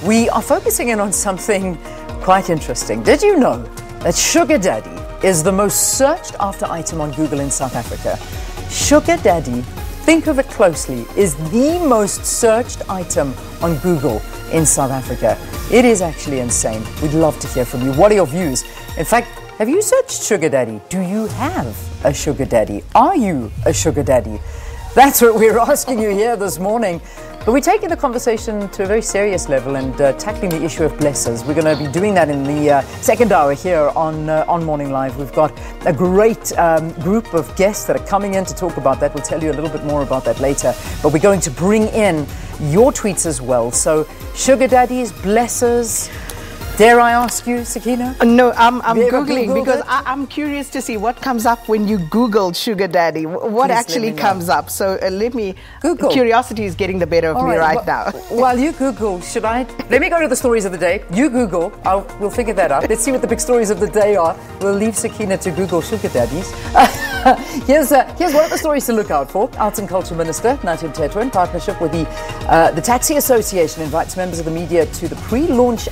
We are focusing in on something quite interesting. Did you know that sugar daddy is the most searched after item on Google in South Africa? Sugar daddy, think of it closely, is the most searched item on Google in South Africa. It is actually insane. We'd love to hear from you. What are your views? In fact, have you searched sugar daddy? Do you have a sugar daddy? Are you a sugar daddy? That's what we're asking you here this morning. But we're taking the conversation to a very serious level and tackling the issue of blessers. We're going to be doing that in the second hour here on Morning Live. We've got a great group of guests that are coming in to talk about that. We'll tell you a little bit more about that later. But we're going to bring in your tweets as well. So sugar daddies, blessers. Dare I ask you, Sakina? No, I'm Googling because I'm curious to see what comes up when you Google sugar daddy. What actually comes up? So let me Google. Curiosity is getting the better of me right now. While you Google, let me go to the stories of the day. You Google, we'll figure that out. Let's see what the big stories of the day are. We'll leave Sakina to Google sugar daddies. Here's one of the stories to look out for. Arts and Culture Minister Nathi Mthethwa, in partnership with the Taxi Association, invites members of the media to the pre-launch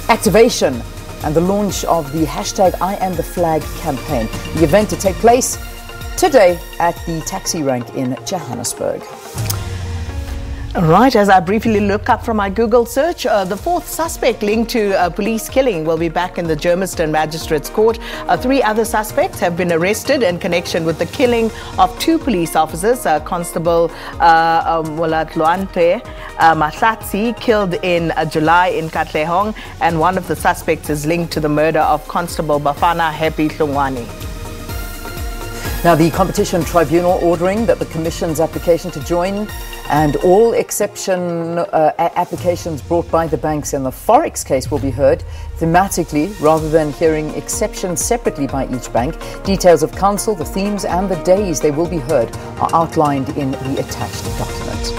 activation and the launch of the hashtag I Am the Flag campaign. The event to take place today at the taxi rank in Johannesburg. Right, as I briefly look up from my Google search, the fourth suspect linked to a police killing will be back in the Germiston Magistrates Court. 3 other suspects have been arrested in connection with the killing of 2 police officers. Constable Molatlwante Mahlatsi, killed in July in Katlehong, and one of the suspects is linked to the murder of Constable Bafana Happy Hlongwane. Now, the Competition Tribunal ordering that the Commission's application to join and all exception applications brought by the banks in the Forex case will be heard thematically rather than hearing exceptions separately by each bank. Details of counsel, the themes and the days they will be heard are outlined in the attached document.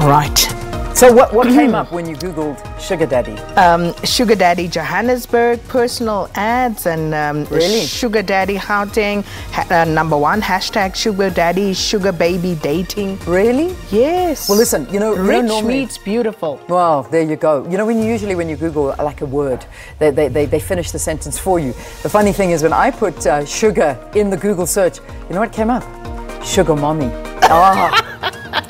Right. So what came up when you Googled sugar daddy? Sugar daddy Johannesburg, personal ads, and really? Sugar daddy Gauteng, number 1, hashtag sugar daddy, sugar baby dating. Really? Yes. Well, listen, rich meets beautiful. Well, there you go. You know, when you Google like a word, they finish the sentence for you. The funny thing is when I put sugar in the Google search, you know what came up? Sugar mommy.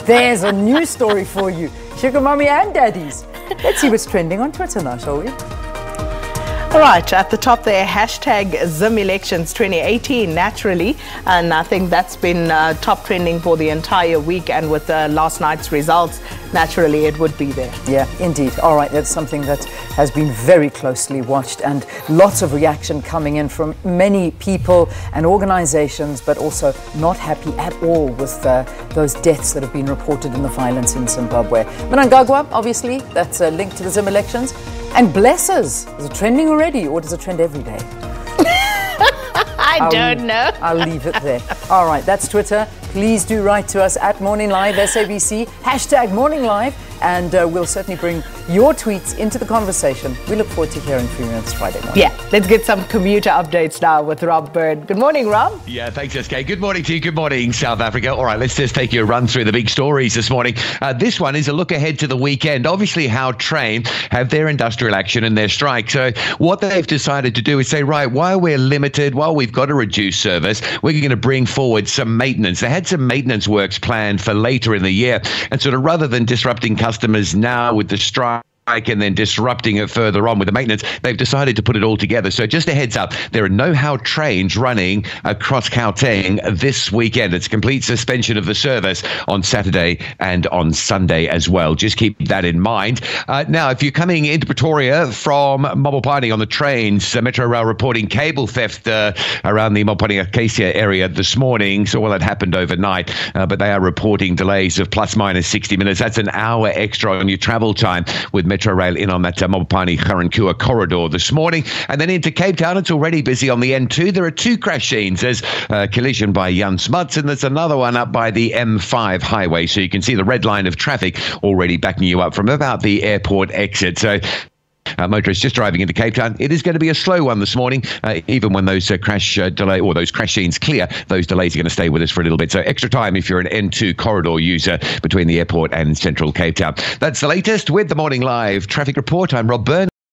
There's a news story for you. Sugar mommy and daddies. Let's see what's trending on Twitter now, shall we? All right, at the top there, hashtag Zim Elections 2018, naturally. And I think that's been top trending for the entire week. And with last night's results, naturally it would be there. Yeah, indeed. All right, that's something that has been very closely watched and lots of reaction coming in from many people and organizations, but also not happy at all with those deaths that have been reported in the violence in Zimbabwe. Mnangagwa, obviously, that's linked to the Zim elections. And blessers, is it trending already or does it trend every day? I don't know. I'll leave it there. All right, that's Twitter. Please do write to us at Morning Live, SABC, hashtag Morning Live, and we'll certainly bring your tweets into the conversation. We look forward to hearing from you this Friday morning. Yeah, let's get some commuter updates now with Rob Bird. Good morning, Rob. Yeah, thanks, SK. Good morning to you. Good morning, South Africa. All right, let's just take you a run through the big stories this morning. This one is a look ahead to the weekend. Obviously, how Train have their industrial action and their strike. So what they've decided to do is say, right, while we're limited, while we've got to reduce service, we're going to bring forward some maintenance. They had some maintenance works planned for later in the year. And sort of rather than disrupting customers now with the strike and then disrupting it further on with the maintenance, they've decided to put it all together. So just a heads up, there are no how trains running across Gauteng this weekend. It's a complete suspension of the service on Saturday and on Sunday as well. Just keep that in mind. Now, if you're coming into Pretoria from Mabopane on the trains, Metro Rail reporting cable theft around the Mabopane Acacia area this morning. So, well, that happened overnight, but they are reporting delays of plus minus 60 minutes. That's an hour extra on your travel time with Metro Rail in on that Mabopane-Garankuwa corridor this morning. And then into Cape Town, it's already busy on the N2. There are 2 crash scenes. There's a collision by Jan Smuts, and there's another one up by the M5 highway. So you can see the red line of traffic already backing you up from about the airport exit. So Motorists just driving into Cape Town, it is going to be a slow one this morning, even when those crash scenes clear. Those delays are going to stay with us for a little bit. So extra time if you're an N2 corridor user between the airport and central Cape Town. That's the latest with the Morning Live traffic report. I'm Rob Byrne.